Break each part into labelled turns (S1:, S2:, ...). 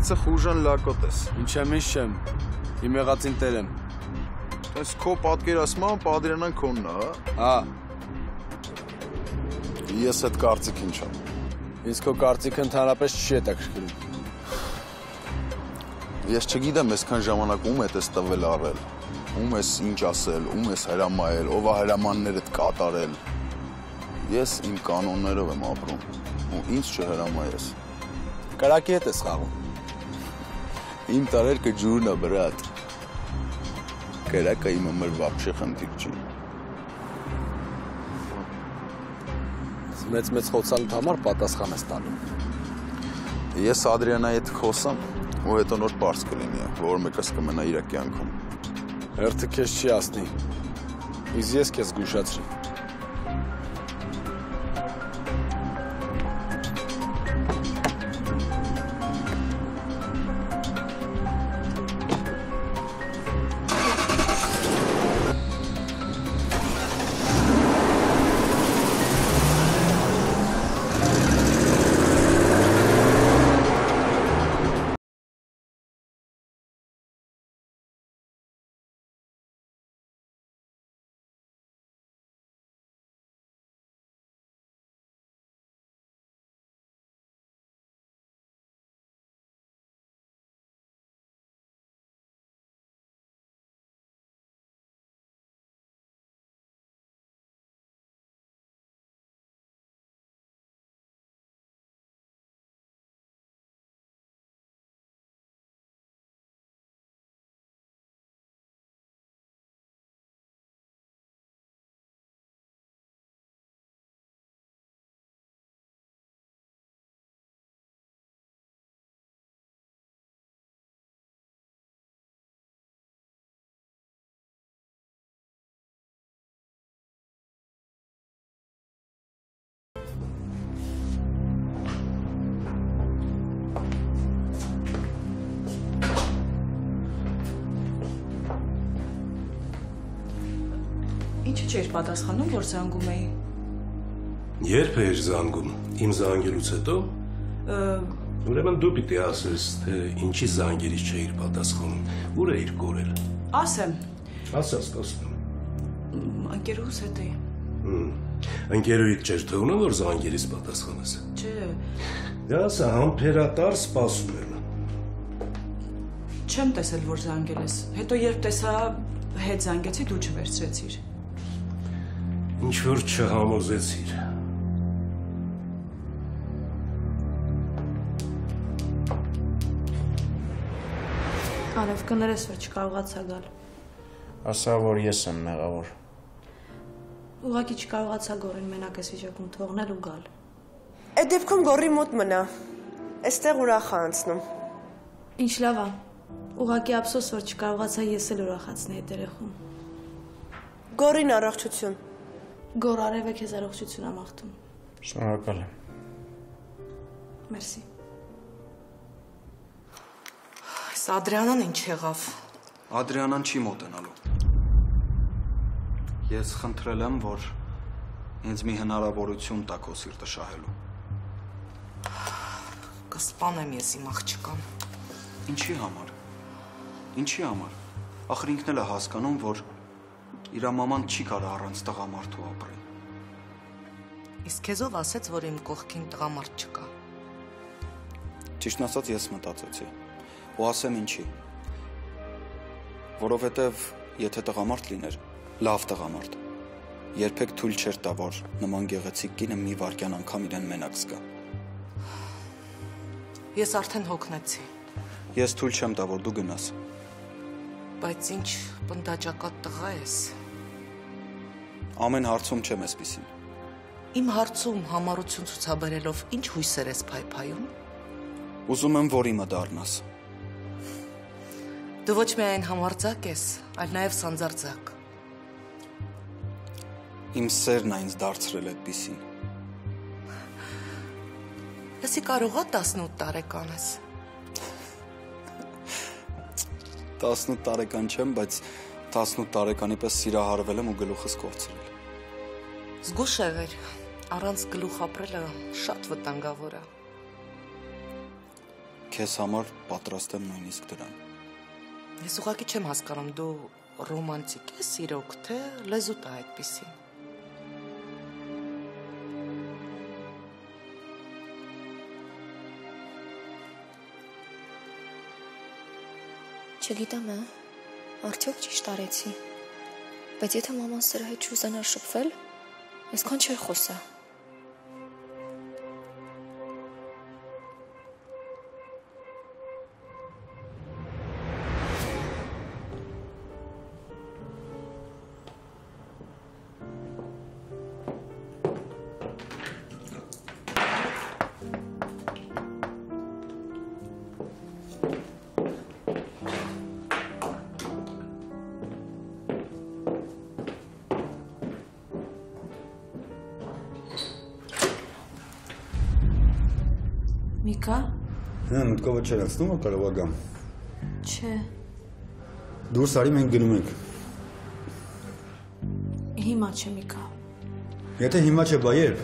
S1: մեծը խուժան լակոտ ես։
S2: Ինչ չեմ, իմ եղածին տեր եմ։
S1: Այս քո պատկերացմամբ Ադրիանան քոնն է,
S2: հա։
S1: Ես այդ կարծիք ինչ եմ։
S2: Ինձ քո կարծիքը ընդհանրապես չի հետաքրքրում։
S1: Ես չգիտեմ այսքան ժամանակ ում հետ ես տվել առել, ում ես ինչ ասել, ում ես հրամայել, ով է հրամաններդ կատարել։ Ես իմ կանոններով եմ ապրում ու ինձ չհրամայես։
S2: Կրակի հետ ես խաղում։
S1: Իմ տարերքը ջուրն է, բրատ։ Կրակը իմ համար վաբշե խնդիր չի։
S2: Մեծ խոցալուտ համար պատասխան ես տալու։
S1: Ես Ադրիանայի հետ խոսամ ու հետո նոր պարզ կլինի, որ մեկս կմնա իր կյանքում։
S2: Հերթը քեզ չի ասնի։ Իսկ ես քեզ զգուշացրի։
S3: Ինչը չէր պատասխանում, որ զանգում էի։
S4: Երբ էր զանգում, իմ զանգելուց հետո։ Ուրեմն դու պիտի ասես, թե ինչի զանգերից չէիր պատասխանում, ուր էիր կորել։
S3: Ասեմ։
S4: Ասա, սպասում։
S3: Ընկերուհուս հետ էի։
S4: Ընկերուհիդ չէր թողնում, որ զանգերից պատասխանես։
S3: Չէ։
S4: Դա ասա, համբերատար սպասում եմ։
S3: Չեմ տեսել, որ զանգել ես։ Հետո երբ տեսա, հետ զանգեցի, դու չվերցրեցիր։
S4: Ինչ որ չհամոզեցիր։
S5: Արև կներես, որ չկարողացա գալ։
S6: Ասա, որ ես եմ մեղավոր։
S5: Ուղղակի չկարողացա Գոռին մենակ այս վիճակում թողնել ու գալ։
S7: Այդ դեպքում Գոռի մոտ մնա։ Այստեղ ուրախ է անցնում։
S5: Ինչ լավ է։ Ուղղակի ափսոս, որ չկարողացա ես էլ ուրախացնել այդ երեխուն։
S7: Գոռին առողջություն։
S5: Գոռ, Արևը քեզ առողջություն եմ աղթում։
S6: Շնորհակալ եմ։
S5: Մերսի։
S3: Այս Ադրիանան ինչ եղավ։
S8: Ադրիանան չի մոտենալու։ Ես խնդրել եմ, որ ինձ մի հնարավորություն տա քո սիրտը շահելու։
S3: Կսպանեմ ես իմ աղջկան։
S8: Ինչի համար։ Ինչի համար։ Ախր ինքն էլ է հասկանում, որ իր մաման չի կարող առանց տղամարդու ապրել։
S3: Իսկ քեզ ով ասեց, որ իմ կողքին տղամարդ չկա։
S8: Ճիշտն ասած ես մտածեցի։ Ու ասեմ ինչի։ Որովհետև եթե տղամարդ լիներ, լավ տղամարդ, երբեք թույլ չէր տա, որ նման գեղեցիկ կինը մի վայրկյան անգամ իրեն մենակ զգա։
S3: Ես արդեն հոգնեցի։
S8: Ես թույլ չեմ տա, որ դու գնաս։
S3: Բայց ինչ պնդաճակատ տղա ես։
S8: Ամեն հարցում չեմ էսպիսին։
S3: Իմ հարցում համառություն ցուցաբերելով ինչ հույսեր ես փայփայում։
S8: Ուզում եմ, որ իմը դառնաս։
S3: Դու ոչ միայն համարձակ ես, այլ նաև սանձարձակ։
S8: Իմ սերն է ինձ դարձրել այդպիսին։
S3: Լսի կարող է 18 տարեկան ես։
S8: 18 տարեկան չեմ, բայց 18 տարեկանի պես սիրահարվել եմ ու գլուխս կորցրել։
S3: Զգուշ եղիր, առանց գլուխ ապրելը շատ վտանգավոր է։
S8: Քեզ համար պատրաստ եմ նույնիսկ դրան։
S9: Ես ուղղակի չեմ հասկանում, դու ռոմանտիկ ես իրոք, թե լեզուտ է այդպիսին։
S10: Չգիտեմ, արդյոք ճիշտ արեցի, բայց եթե մաման սրա հետ չուզենար շփվել, այսքան չէր խոսա։
S5: Միկա։
S11: Մտքովը չեր անցնում, որ կարող է գամ։
S5: Չէ։
S11: Դուրս արի, մենք գնում ենք։
S5: Հիմա չէ, Միկա։
S11: Եթե հիմա չէ, բա երբ։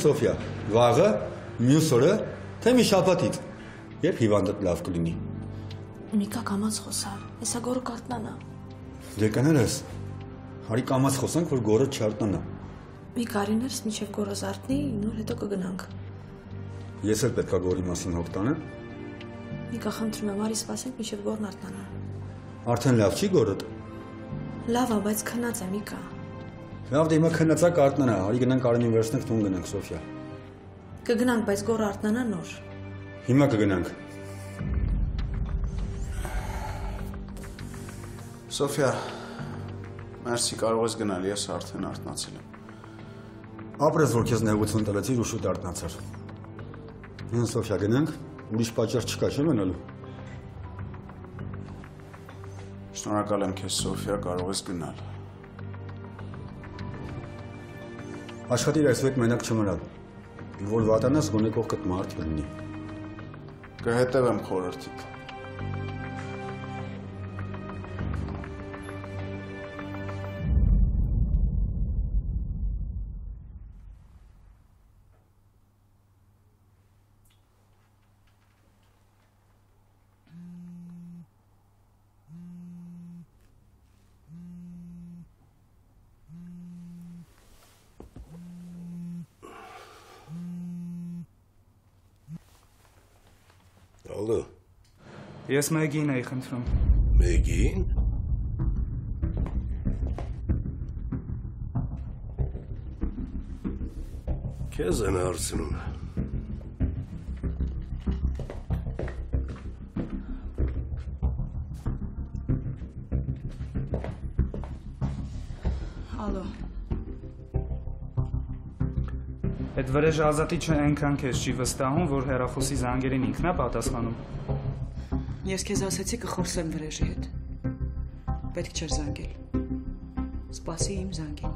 S11: Սոֆիա, վաղը, մյուս օրը, թե մի շաբաթից։ Երբ հիվանդդ լավ կլինի։
S5: Միկա, կամաց խոսա, հեսա գորը կարտնանա։
S11: Դե կներես, հարի կամաց խոսանք, որ գորը չարտնանա։
S5: Մի կարիներս միջև գորը զարտնի, նոր հետո կգնանք։
S11: Ես էլ պետք է գորի մասին հոգ տանեմ։
S5: Միկա, խնդրում եմ, արի սպասենք միջև գորն արտնանա։
S11: Արդեն լավ չի գորդ։
S5: Լավ է, բայց քնած է, Միկա։
S11: Լավ, դե հիմա քննածա կարտնանա, հարի գնանք Արենին վերցնենք, տուն գնանք, Սոֆիա։
S5: Կգնանք, բայց գորը արտնանա նոր։
S11: Հիմա կգնանք։
S1: Սոֆիա, մերսի, կարող ես գնալ, ես արդեն արթնացել եմ։
S11: Ապրես, որ քեզ նեղություն տալեցիր ու շուտ արթնացար։ Սոֆիա, գնանք, ուրիշ պատճառ չկա, չէ՞ մնալու։
S1: Շնորհակալ եմ քեզ, Սոֆիա, կարող ես գնալ։
S11: Աշխատիր այս հետ մենակ չմնալ։ Որ վատանաս, գոնե կողքդ մարդ կլինի։
S1: Կհետևեմ խորհրդիդ։
S4: Ալո։
S12: Ես Մեգին էի խնդրում։
S4: Մեգին։ Քեզ են հարցնում։
S3: Ալո։
S12: Այդ վրեժը ազատիչը այնքան քեզ չի վստահում, որ հեռախոսի զանգերին ինքն է պատասխանում։
S3: Ես քեզ ասեցի կխորսեմ վրեժի հետ։ Պետք չէր զանգել։ Սպասի իմ զանգին։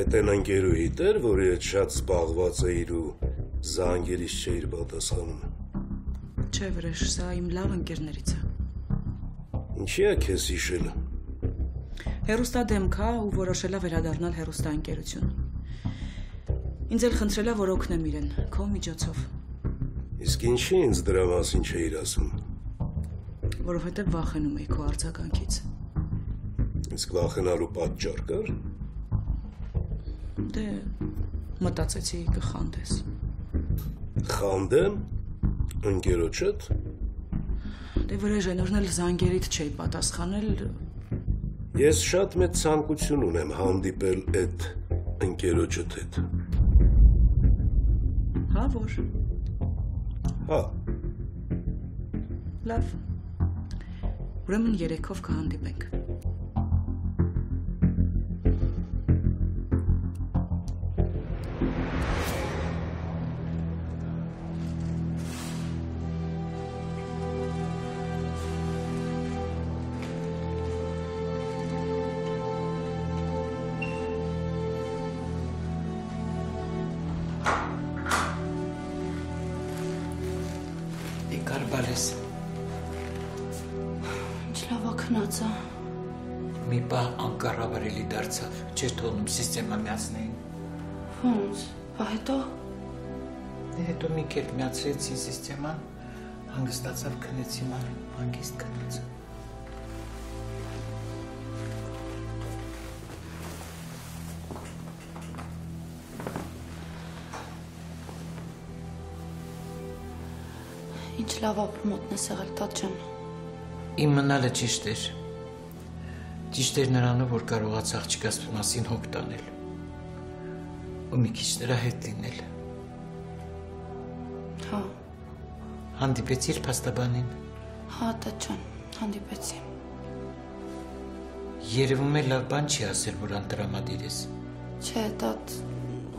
S4: Էդ են ընկերուհիդ էր, որի հետ շատ զբաղված էիր ու զանգերից չէիր պատասխանում։
S3: Չէ, վրեժ, սա իմ լավ ընկերներից է։
S4: Ինչի՞ է քեզ հիշել։
S3: Հեռուստադեմք է ու որոշել է վերադառնալ հեռուստաընկերություն։ Ինձ էլ խնդրել է, որ օգնեմ իրեն, քո միջոցով։
S4: Իսկ ինչի ինձ դրա մասին չէիր ասում։
S3: Որովհետև վախենում էի քո արձագանքից։
S4: Իսկ վախենալու պատճառ կար։
S3: Դե մտածեցի կխանդես։
S4: Խանդեմ ընկերոջդ։
S3: Դե վրեժ են օրնել զանգերիդ չէի պատասխանել։
S4: Ես շատ մեծ ցանկություն ունեմ հանդիպել այդ ընկերոջդ հետ։
S3: Հա, որ։
S4: Հա։
S3: Լավ։ Ուրեմն երեքով կհանդիպենք։
S9: Կարբալես։
S5: Քնած է։
S13: Մի բա անկառավարելի դարձավ, չէր թողնում սիստեմա միացնեին։
S5: Ոնց, բա
S13: հետո մի կերպ միացրեցի սիստեման, հանգստացավ, քնեցի ման, հանգիստ քնեց։
S5: Ինչ լավ ապրումոտն ես եղել, տատ ջան։
S13: Իմ մնալը ճիշտ էր։ Ճիշտ էր նրանով, որ կարողաց աղջկաս մասին հոգ տանել։ Ու մի քիչ նրա հետ լինել։
S5: Հա։
S13: Հանդիպեցիր փաստաբանին։
S5: Հա, տատ ջան, հանդիպեցի։
S13: Երևում է լավ բան չի ասել, որ անտրամադիր ես։
S5: Չէ, տատ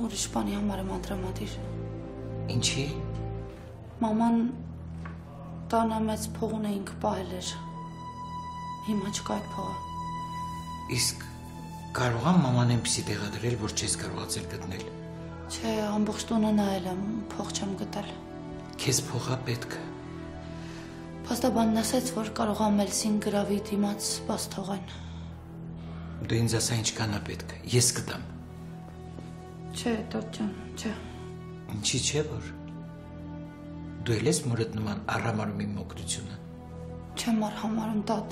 S5: ուրիշ բանի համար եմ անտրամադիր։
S13: Ինչի։
S5: Մաման տանը մեծ փողուն էինք պահել էր։ Հիմա չկա այդ փողը։
S13: Իսկ կարող եմ մաման այնպեսի տեղադրել, որ չես կարողացել գտնել։
S5: Չէ, ամբողջ տունը նայել եմ, փող չեմ գտել։
S13: Քեզ փողա պետք է։
S5: Փաստաբանն ասաց, որ կարող եմ Մելսին գրավի դիմաց բաց թողան։
S13: Դու ինձ ասա ինչքան է պետք, ես կտամ։
S5: Չէ, տատ ջան, չէ։
S13: Ինչի՞ չէ որ։ Դու ես մորդ նման առհամարում իմ օգնությունը։
S5: Չեմ առհամարում, տատ։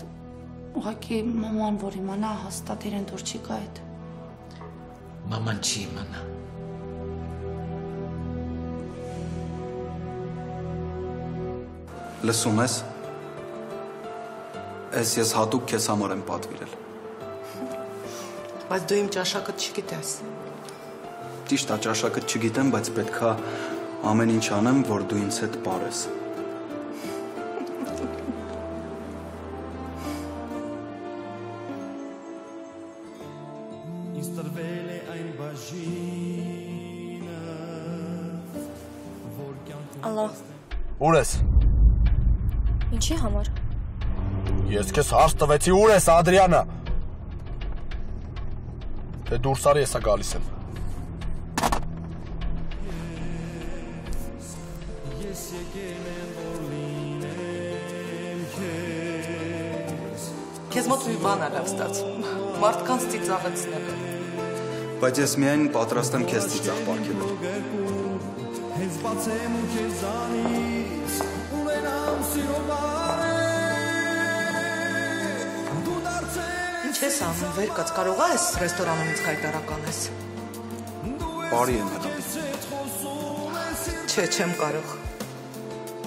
S5: Ուղղակի մաման, որ իմանա, հաստատ իրեն դուր չի գա այդ։
S13: Մաման չի իմանա։
S8: Լսում ես։ Ես հատուկ քեզ համար եմ պատվիրել։
S9: Բայց դու իմ ճաշակը չգիտես։
S8: Ճիշտ է, ճաշակը չգիտեմ, բայց պետքա ամեն ինչ անեմ, որ դու ինձ հետ պարես։
S10: Ալո։
S2: Ուր ես։
S10: Ինչի համար։
S2: Ես քեզ հարց տվեցի, ուր ես, Ադրիանա։ Դե դուրս արի, եսա գալիս եմ։
S9: Քեզ մոտ մի բան ալավ ստացվում, մարդկանց ծիծաղեցնելը։
S8: Բայց ես միայն պատրաստ եմ քեզ ծիծաղ պարգևել։
S14: Հենց բացեմ ու քեզանից ունենամ սիրո բարե։ Դու դարձել
S9: Ինչ ես անում, վեր կաց, կարող ես ռեստորանում ինձ հայտարարականես։
S8: Բարի եմ հրավիրել։
S9: Չէ, չեմ կարող։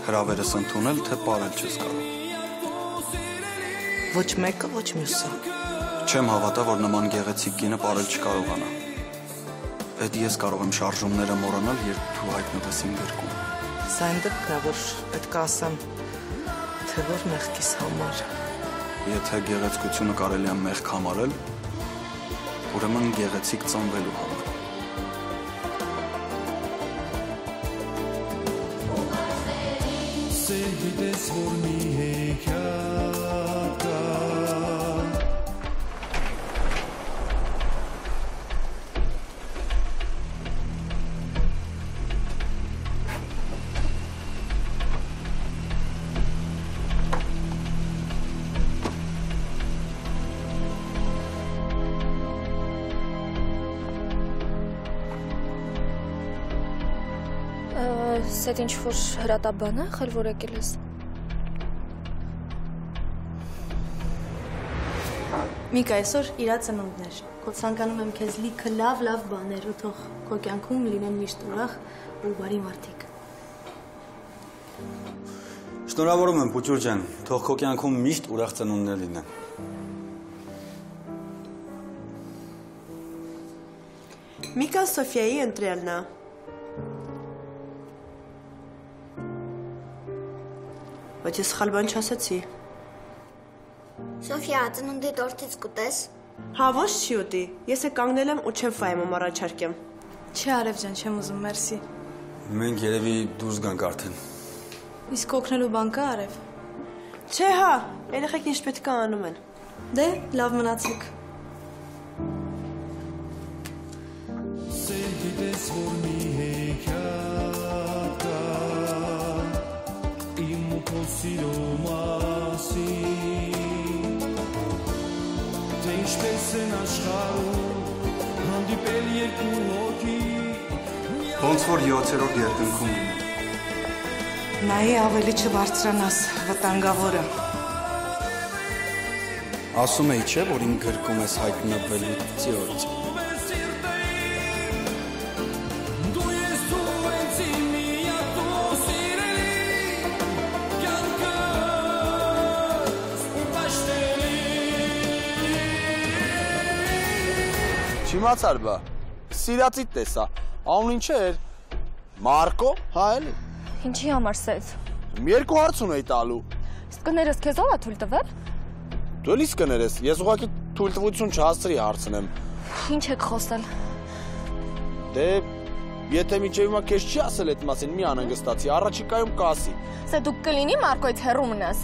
S8: Հրավերս ընդունել, թե պարել չես կարող։
S9: Ոչ մեկը, ոչ մյուսը։
S8: Չեմ հավատա, որ նման գեղեցիկ կինը պարել չկարողանա։ Այդ ես կարող եմ շարժումները մոռանալ, երբ դու հայտնվես իմ գրկում։
S9: Սա այն դեպքն է, որ պետք է ասեմ, թե որ մեղքիս համար։
S8: Եթե գեղեցկությունը կարելի է մեղք համարել, ուրեմն գեղեցիկ ծնվելու համար։
S14: Գիտես, որ մի հեքիաթ կա։
S10: Սետ ինչ-որ հրատաբան է, խել որ եկել ես։
S5: Միկա, այսօր իրա ծնունդն էր։ Քո ցանկանում եմ քեզ լիքը լավ բաներ ու թող քո կյանքում լինեն միշտ ուրախ ու բարի մարդիկ։
S11: Շնորհավորում եմ, Պուճուր ջան, թող քո կյանքում միշտ ուրախ ծնունդներ լինեն։
S7: Միկա Սոֆիայի ընտրելն է։ Բայց ես սխալ բան չասեցի։
S15: Սոֆիա, ծնունդի տորտից կուտես։
S7: Հա, ոչ չի ուտի։ Ես կանգնել եմ ու չեմ ֆայմում առաջարկեմ։
S5: Չէ, Արև ջան, չեմ ուզում, մերսի։
S11: Մենք երևի դուրս գանք արդեն։
S5: Իսկ օգնելու բան կա, Արև։
S7: Չէ, հա, երեխեք ինչ պետք է անում են։
S5: Դե, լավ մնացեք։
S14: Գիտես, որ մի հեքիաթ կա, իմ ու քո սիրո մասին, են աշխարհում հանդիպել երկու հոգի
S8: Ոնց որ 7-րդ երկնքում լինի
S9: Նայի ավելի չբարձրանաս վտանգավորը
S8: Ասում էի չէ որ ինձ գրկում ես հայտնվելու ծիորից
S2: Չիմացար բա, սիրացիդ տեսա, անուն ինչ էր, Մարկո, հա էլի
S10: Ինչի համար սեթ
S2: Մի երկու հարց ունեի տալու
S10: Իսկ կներես քեզ ո՞ր է թույլ տվել
S2: Դու էլի կներես, ես ուղղակի թույլտվություն չհասցրի հարցնեմ
S10: Ինչ եք խոսել
S2: Դե, եթե միջև հիմա քեզ չի ասել այդ մասին, մի անհանգստացի, առաջիկայում կասի
S10: Սե դու կլինի Մարկոյից հեռու մնաս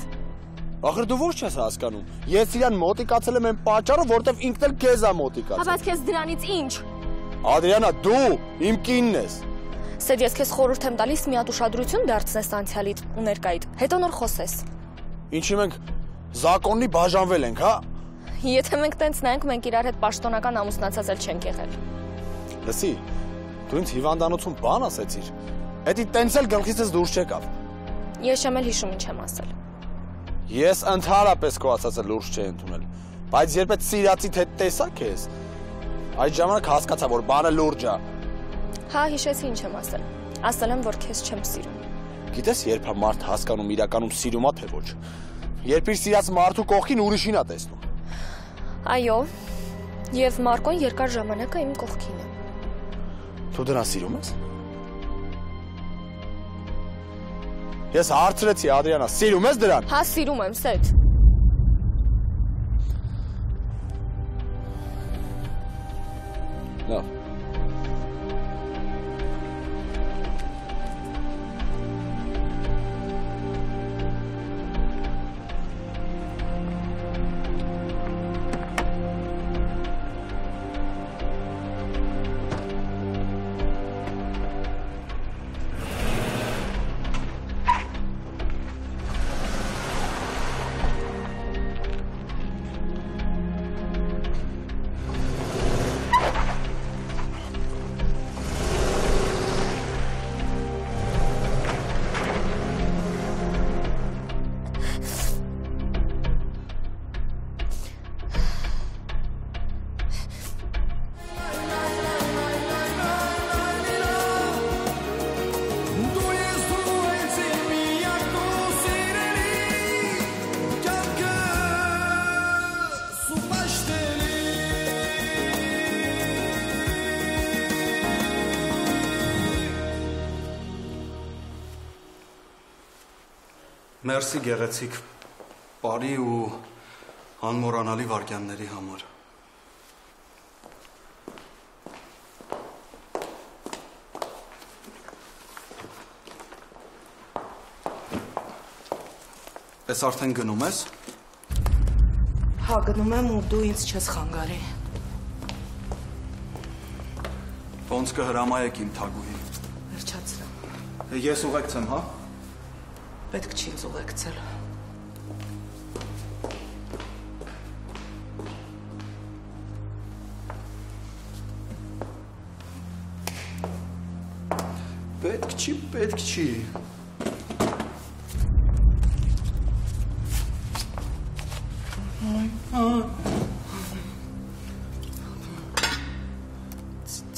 S2: Ախր դու ոչ չես հասկանում Ես իրան մոտիկացել եմ այն պատճառը, որտեվ ինքն էլ քեզ է մոտիկացել
S10: Բայց քեզ դրանից ինչ
S2: Ադրիանա, դու իմ կինն ես
S10: Սեդ ես քեզ խորհուրդ եմ տալիս մի հատ ուշադրություն դարձնես անցյալիդ ու ներկայիդ հետո նոր խոսես
S2: Ինչի մենք զակոննի բաժանվել ենք, հա
S10: Եթե մենք տենց նայենք, մենք իրար հետ պաշտոնական ամուսնացած էլ չենք եղել
S2: Լսի, դու ինձ հիվանդանոցում բան ասեցիր Հետի տենց էլ գլխիցս դուրս չեկավ
S10: Ես չեմ էլ հիշում ինչ եմ ասել
S2: Ես ընդհանրապես քո ասածը լուրջ չէի ընդունել Բայց երբ այդ սիրածիդ հետ տեսա քեզ Այդ ժամանակ հասկացա, որ բանը լուրջ է
S10: Հա, հիշեցի ինչ եմ ասել Ասել եմ, որ քեզ չեմ սիրում
S2: Գիտես, երբ է մարդ հասկանում իրականում սիրում է, թե ոչ Երբ իր սիրած մարդու կողքին ուրիշին է տեսնում
S10: Այո, և Մարկոն երկար ժամանակը իմ կողքին է
S2: Դու դրան սիրում ես? Ես հարցրեցի, Ադրիանա, սիրում ես դրան?
S10: Հա, սիրում եմ, Սեթ
S2: Լավ
S8: Մերսի գեղեցիկ, բարի ու անմոռանալի վայրկյանների համար։ Ես արդեն գնում ես։
S9: Հա, գնում եմ ու դու ինձ չես խանգարի։
S8: Ոնց կհրամայեք իմ թագուհի։
S9: Վերջացրեմ։
S8: Ես ուղեկցեմ, հա։
S9: Պետք չի ինձ ուղեկցել։
S8: Պետք չի։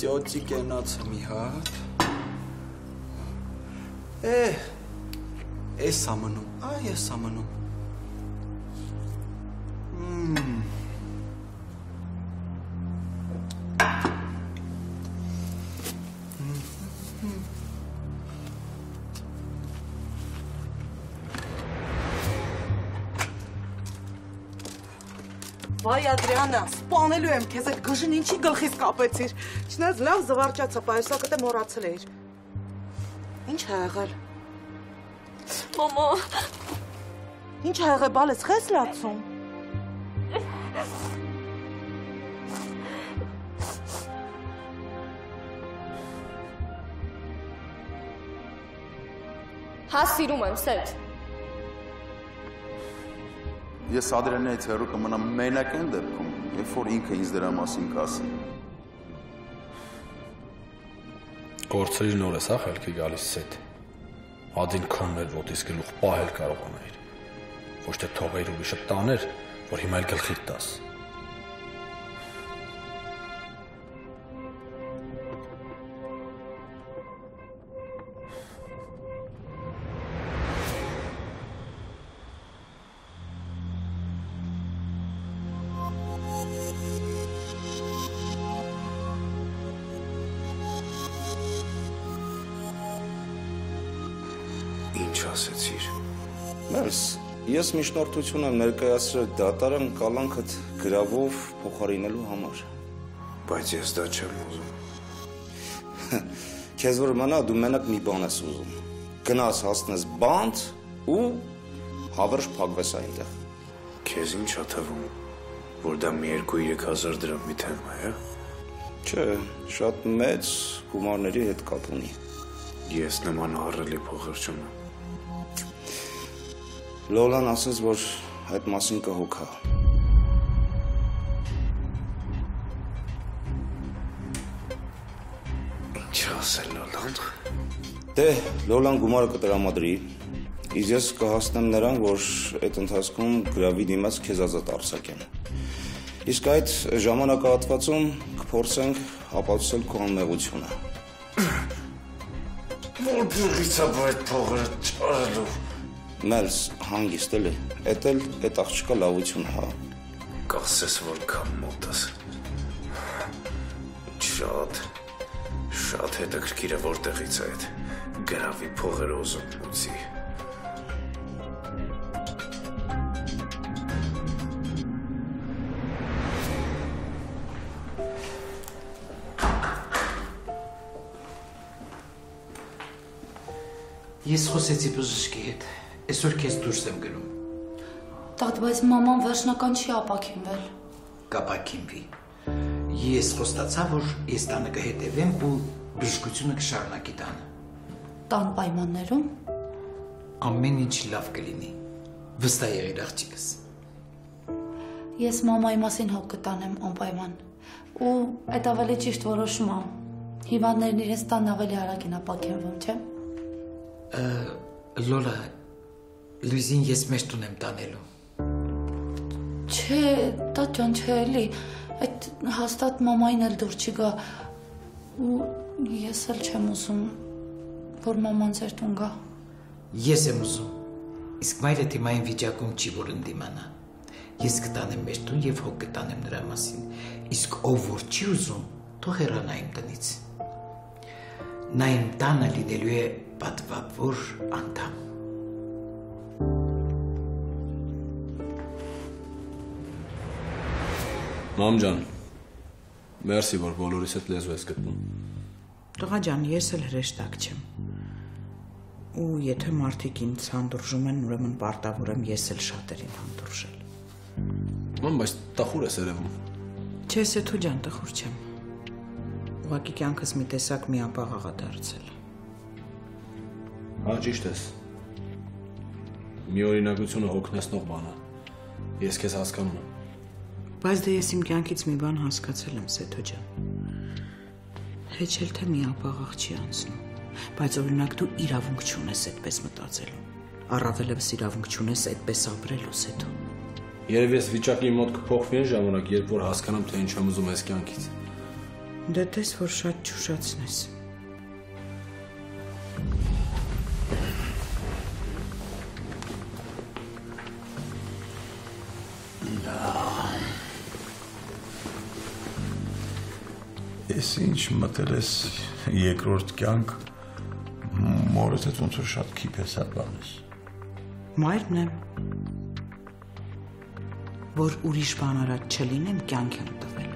S8: Ծյոծի կենացը մի հատ։ Ես ամնում, ես ամնում։
S9: Վայ Ադրիանա, սպանելու եմ քեզ այդ գժին ինչի գլխից կապեցիր։ Չնայած լավ զվարճացա, պայուսակը դե մոռացել էիր։ Ինչ ա եղել։
S10: Մամա։
S9: Ինչ ա եղել, բալես խես լացում։
S10: Հա, սիրում եմ, Սեթ։
S1: Ես Ադրենից հեռու կմնամ մենակ այն դեպքում, երբ որ ինքը ինձ դրա մասին կասի։
S4: Գործերի նոր ես, խելքի գալիս սետ։ Ադին քոնն էր ոտիս գլուխ պահել կարողանայիր։ Ոչ թե թողեր ուրիշը տաներ, որ հիմա էլ գլխիդ տաս։
S16: Ինչ ասեցիր։ Մերս, ես միջնորդություն եմ ներկայացրել դատարան կալանքդ գրավով փոխարինելու համար։ Բայց ես դա չեմ ուզում։ Քեզ որ մնա դու մենակ մի բան ես ուզում։ Գնաս հասնես բանտ ու հավերժ փակվես այնտեղ։ Քեզ ինչ ա թվում, որ դա մի 2-3 հազար դրամի թեմա է։ Չէ, շատ մեծ գումարների հետ կապ ունի։ Ես նման ահռելի փողեր չունեմ։ Լոլան ասաց, որ այդ մասին կհոգա։ Ինչ ասել Լոլան։ Դե, Լոլան գումարը կտրամադրի, իսկ ես կհասնեմ նրան, որ այդ ընթացքում գրավի դիմաց քեզ ազատ արձակեն։ Իսկ այդ ժամանակահատվածում կփորձենք ապացուցել քո անմեղությունը։ Որտեղից է այդ փողերը ճարելու։ Մելս հանգիստ էլի, էդ էլ այդ աղջիկա լավություն հա։ Կասես, որ կամ մոտս։ Շատ հետաքրքիր է որտեղից է այդ գրավի փողերը ուզում մուծի։
S13: Ես խոսեցի բժշկի հետ, այսօր քեզ դուրս եմ գնում։
S5: Տատ, բայց մաման վերջնական չի ապաքինվել։
S13: Կապաքինվի։ Ես խոստացա, որ ես տանը կհետևեմ ու բժշկությունը կշարունակի տանը։
S5: Տան պայմաններում։
S13: Ամեն ինչ լավ կլինի։ Վստահ եղիր աղջիկս։
S5: Ես մամայի մասին հոգ կտանեմ անպայման։ Ու այդ ավելի ճիշտ որոշում է։ Հիվանդներն իրենց տան ավելի արագ են ապաքինվում, չէ՞։
S13: Լոլա, Լուիզին ես մեզ տուն եմ տանելու։
S5: Չէ, տատ ջան, չէ էլի, այդ հաստատ մամային էլ դուր չի գա, ու ես էլ չեմ ուզում, որ մաման ձեր տուն գա։
S13: Ես եմ ուզում, իսկ մայրդ իմ այն վիճակում չի, որ ընդդիմանա։ Ես կտանեմ մեզ տուն և հոգ կտանեմ նրա մասին, իսկ ով որ չի ուզում, թող հեռանա իմ տնից։ Նա իմ տանը լինելու է պատվավոր անդամ։
S4: Մամ ջան, մերսի, որ բոլորիս հետ լեզու ես գտնում։
S3: Տղա ջան, ես էլ հրեշտակ չեմ։ Ու եթե մարդիկ ինձ հանդուրժում են, ուրեմն պարտավոր եմ ես էլ շատերին հանդուրժել։
S4: Մամ, բայց տխուր ես երևում։
S3: Չէ, Սեթո ջան, տխուր չեմ։ Ուղղակի կյանքս մի տեսակ միապաղաղ է դարձել։
S4: Հա, ճիշտ ես։ Մի օրինակությունը հոգնեցնող բան է։ Ես քեզ հասկանում եմ։
S3: Բայց դե ես իմ կյանքից մի բան հասկացել եմ, Սեթո ջան։ Հեչ էլ թե միապաղաղ չի անցնում, բայց օրինակ դու իրավունք չունես այդպես մտածելու։ Առավելևս իրավունք չունես այդպես ապրելու, Սեթո։
S4: Երևի ես վիճակի մոտ կփոխվի այն ժամանակ, երբ որ հասկանամ, թե ինչ եմ ուզում այս կյանքից։
S3: Դե տես, որ շատ ճուշացնես։
S17: Ես ինչ մտել ես երկրորդ կյանք, մորդ հետ ոնց որ շատ քիփ ես ապանես։
S3: Մայրն եմ, որ ուրիշ բան արած չլինեմ, կյանք եմ տվել։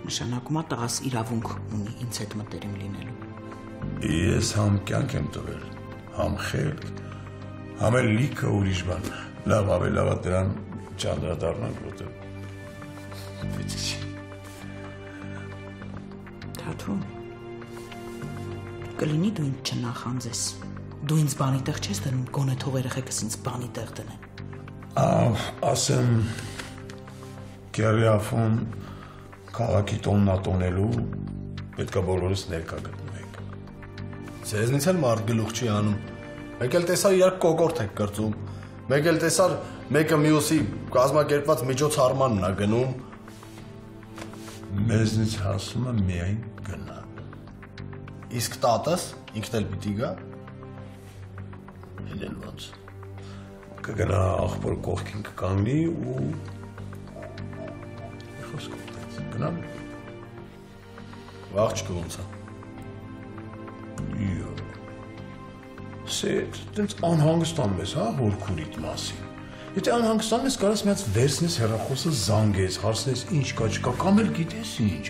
S3: Նշանակում է տղաս իրավունք ունի ինձ հետ մտերիմ լինելու։
S17: Ես համ կյանք եմ տվել, համ խելք, համ էլ լիքը ուրիշ բան։ Լավ, ավելի լավ է դրան չանդրադառնանք, որտեղ։
S3: Թաթու, կլինի դու ինձ չնախանձես։ Դու ինձ բանի տեղ չես դնում, գոնե թող երեխեքս ինձ բանի տեղ դնեն։
S17: Ասեմ Գերիաֆոն քաղաքի տոննատոնելու պետքա բոլորս ներկա գտնվենք։
S4: Ձեզնից էլ մարդ գլուխ չի անում։ Մեկ էլ տեսար իրար կոկորդ եք կրծում։ Մեկ էլ տեսար մեկը մյուսի կազմակերպված միջոցառմանն է գնում։
S17: Մեզնից հասում է միայն գնալ։
S4: Իսկ տատս ինքն էլ պիտի գա։
S17: Էլ ոնց։ Կգնա աղբոր կողքին կկանգնի ու խոսքով գնամ։
S4: Աղջիկը ոնց է։
S17: Իո։ Սետ, դենց անհանգստանում ես, հա, հորքուրիդ մասին։ Եթե անհանգստանում ես, կարաս միած վերցնես հեռախոսը զանգես, հարցնես ինչ կա, չկա, կամ էլ գիտես ինչ։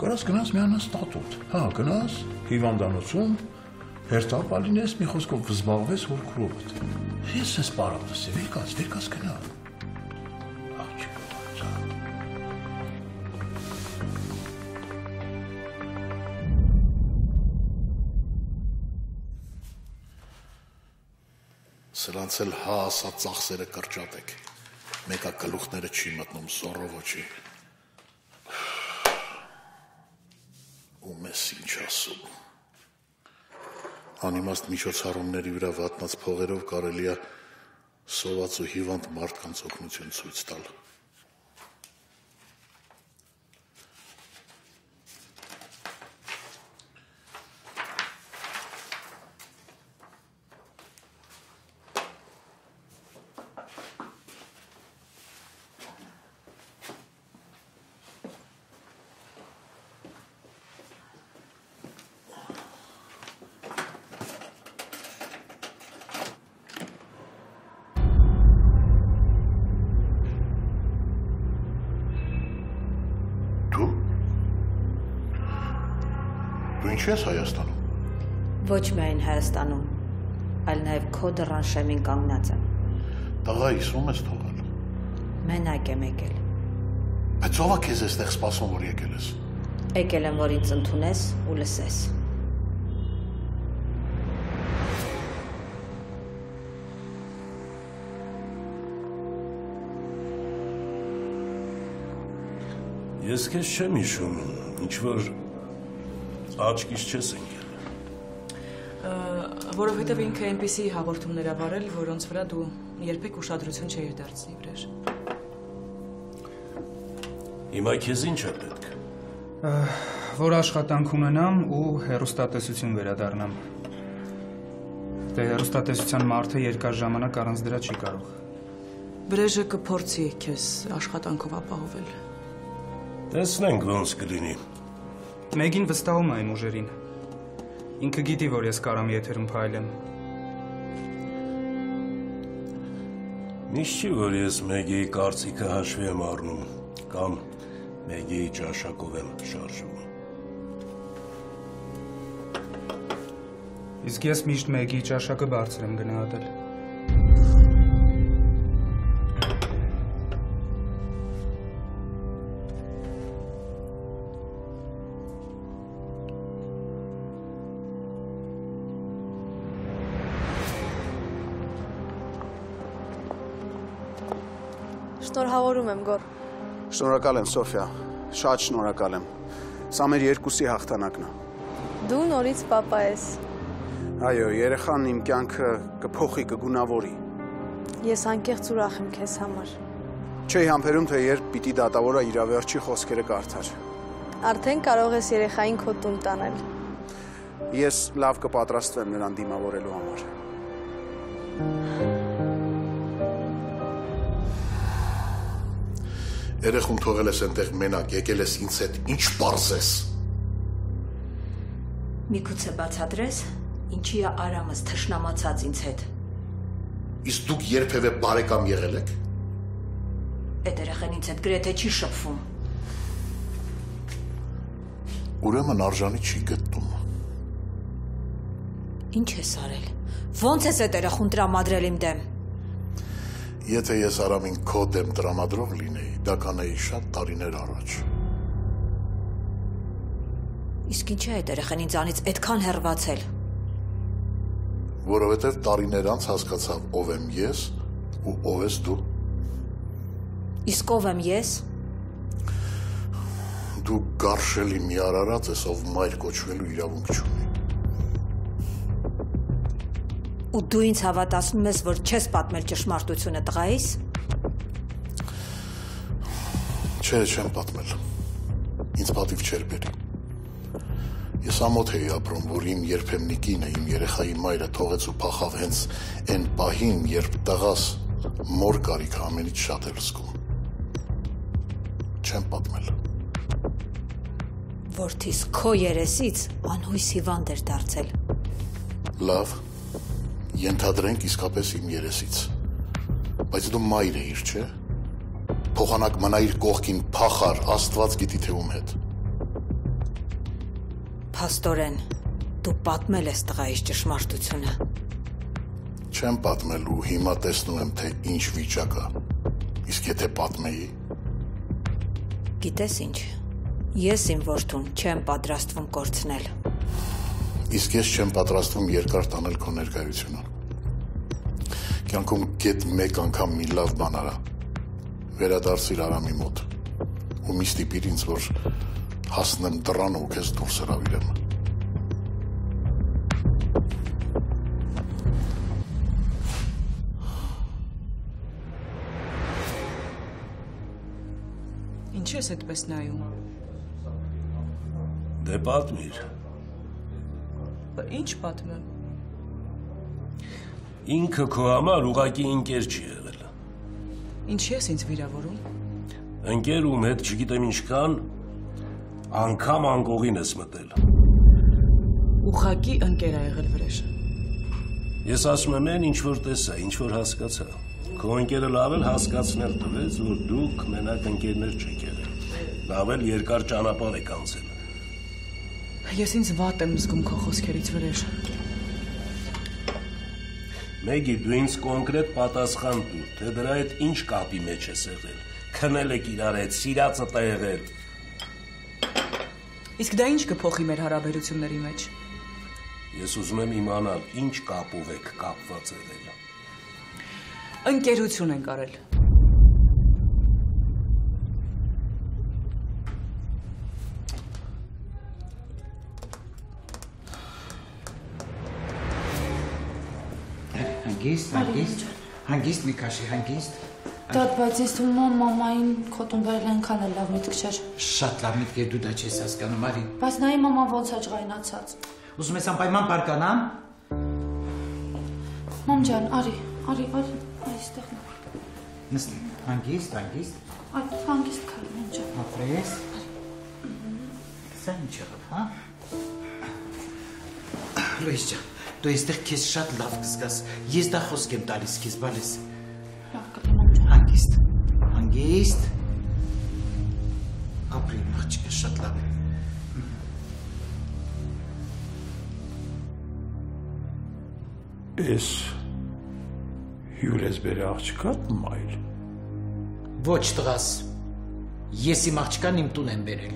S17: Կարաս գնաս միանաս տատուտ, հա, գնաս հիվանդանոցում, հերթապա լինես, մի խոսքով վզբաղվես հորքուրովդ։ Ես ես պարապտս է, վերկաս գնա։
S18: Սրանց էլ հա ասա ծախսերը կրճատեք, մեկա գլուխները չի մտնում, սորովո չի։ Ու մեզ ինչ ասում։ Անիմաստ միջոցառումների վրա վատնած փողերով կարելի է սոված ու հիվանդ մարդկանց օգնություն ցույց տալ։ Դու ինչու ես Հայաստանում։
S19: Ոչ միայն Հայաստանում, այլ նաև քո դռան շեմին կանգնած եմ։
S18: Տղայիս ում ես թողել։
S19: Մենակ եմ եկել։
S18: Բայց ով է քեզ այստեղ սպասում, որ եկել ես։
S19: Եկել եմ, որ ինձ ընդունես ու լսես։
S17: Ես քեզ չեմ հիշում, ինչ որ աչքից չես ընկել։
S20: Որովհետև ինքը այնպիսի հաղորդումներ ա վարել, որոնց վրա դու երբեք ուշադրություն չէիր դարձնի վրեժ։
S17: Հիմա քեզ ինչ է պետք։
S12: Որ աշխատանք ունենամ ու հեռուստատեսություն վերադառնամ։ Դե հեռուստատեսության մարդը երկար ժամանակ առանց դրա չի կարող։
S20: Վրեժը կփորձի քեզ աշխատանքով ապահովել։
S17: Տեսնենք ոնց կլինի։
S12: Մեգին վստահում է իմ ուժերին։ Ինքը գիտի, որ ես կարամ եթերում փայլեմ։
S17: Միշտ չի, որ ես Մեգիի կարծիքը հաշվի եմ առնում, կամ Մեգիի ճաշակով եմ շարժվում։
S12: Իսկ ես միշտ Մեգիի ճաշակը բարձր եմ գնահատել։
S7: Շնորհավորում եմ, Գոր։
S8: Շնորհակալ եմ, Սոֆիա, շատ շնորհակալ եմ։ Սա մեր երկուսի հաղթանակն է։
S7: Դու նորից պապա ես։
S8: Այո, երեխան իմ կյանքը կփոխի, կգունավորի։
S7: Ես անկեղծ ուրախ եմ քեզ համար։
S8: Չէի համբերում, թե երբ պիտի դատավորը իր վերջի խոսքերը կարդար։
S7: Արդեն կարող ես երեխային քո տուն տանել։
S8: Ես լավ կպատրաստվեմ նրան դիմավորելու համար։
S18: Երեխուն թողել ես այնտեղ մենակ, եկել ես ինձ հետ, ինչ պարզ ես։
S19: Միգուցե բացատրես, ինչի է Արամս թշնամացած ինձ հետ։
S18: Իսկ դուք երբևէ բարեկամ եղել եք։
S19: Այդ երեխան ինձ հետ գրեթե չի շփվում։
S18: Ուրեմն արժանի չի գտնում։
S19: Ինչ ես արել։ Ոնց ես այդ երեխուն տրամադրել իմ դեմ։
S18: Եթե ես Արամին քո դեմ տրամադրող լինեի, դա կանեի շատ տարիներ առաջ։
S19: Իսկ ինչի է այդ երեխան ինձանից այդքան հեռացել։
S18: Որովհետև տարիներ անց հասկացավ ով եմ ես Ու ով ես դու։
S19: Իսկ ով եմ ես։
S18: Դու գարշելի մի արարած ես, ով մայր կոչվելու իրավունք չունի։
S19: Ու դու ինձ հավատացնում ես, որ չես պատմել ճշմարտությունը տղայիս։
S18: Չէ, չեմ պատմել։ Ինձ պատիվ չէր բերի։ Ես ամոթ էի ապրում, որ իմ երբեմնի կինը, իմ երեխայի մայրը թողեց ու փախավ հենց այն պահին, երբ տղաս մոր կարիքը ամենից շատ էր զգում։ Չեմ պատմել։
S19: Որդիս քո երեսից անհույս հիվանդ էր դարձել։
S18: Լավ, ենթադրենք իսկապես իմ երեսից։ Բայց դու մայր էիր, չէ՞։ Փոխանակ մնա իր կողքին փախար, Աստված գիտի թե ում հետ։
S19: Փաստորեն, դու պատմել ես տղայիս ճշմարտությունը։
S18: Չեմ պատմել ու հիմա տեսնում եմ, թե ինչ վիճակ է։ Իսկ եթե պատմեի։
S19: Գիտես ինչ, ես իմ որդուն չեմ պատրաստվում կորցնել։
S18: Իսկ ես չեմ պատրաստվում երկար տանել քո ներկայությունը։ Կյանքում գետ մեկ անգամ մի լավ բան արա։ Վերադարձիր Արամի մոտ ու մի ստիպիր ինձ, որ հասնեմ դռանը ու քեզ դուրս հրավիրեմ։
S20: Ինչի ես այդպես նայում։
S17: Դե պատմիր։
S20: Ինչ պատմեմ։
S17: Ինքը քո համար ուղղակի ընկեր չի եղել։
S20: Ինչի ես ինձ վիրավորում։
S17: Ընկեր ում հետ չգիտեմ ինչքան անգամ անկողին ես մտել։
S20: Ուղղակի ընկեր ա եղել Վրեժը։
S17: Ես ասում եմ այն ինչ որ տեսա, ինչ որ հասկացա։ Քո ընկերը լավ էլ հասկացնել տվեց, որ դուք մենակ ընկերներ չեք եղել։ Լավ էլ երկար ճանապարհ եք անցել։
S20: Ես ինձ վատ եմ զգում քո խոսքերից Վրեժը։
S17: Մեգի դու ինձ կոնկրետ պատասխան տուր, թե դրա հետ ինչ կապի մեջ ես եղել։ Քնել եք իրար հետ, սիրածդ է եղել։
S20: Իսկ դա ինչ կփոխի մեր հարաբերությունների մեջ։
S17: Ես ուզում եմ իմանալ, ինչ կապով եք կապված եղել։
S20: Ընկերություն ենք արել։
S13: Հանգիստ մի քաշի, հանգիստ։
S5: Դատ, բայց ես թվում եմ մամային քո տուն բերել այնքան էլ լավ միտք չէր։
S13: Շատ լավ միտք էր, դու դա չես հասկանում, արի։
S5: Բայց նայի մաման ոնց է ջղայնացած։
S13: Ուզում ես անպայման բարկանամ։
S5: Մամ ջան, արի, այստեղ։
S13: Նստի, հանգիստ։
S5: Այդ հանգիստ քայլ, մամ ջան։
S13: Ապրես։ Սա ինչ եղավ, հա։ Լույս ջան, դու այստեղ քեզ շատ լավ կզգաս։ Ես դա խոսք եմ տալիս քեզ, բալես։
S5: Լավ կլի, մամ ջան։
S13: Հանգիստ։ Ապրի, աղջիկը շատ լավ է։
S17: Ես հյուր ես բերի աղջկան մայր։
S13: Ոչ տղաս, ես իմ աղջկան իմ տուն եմ բերել։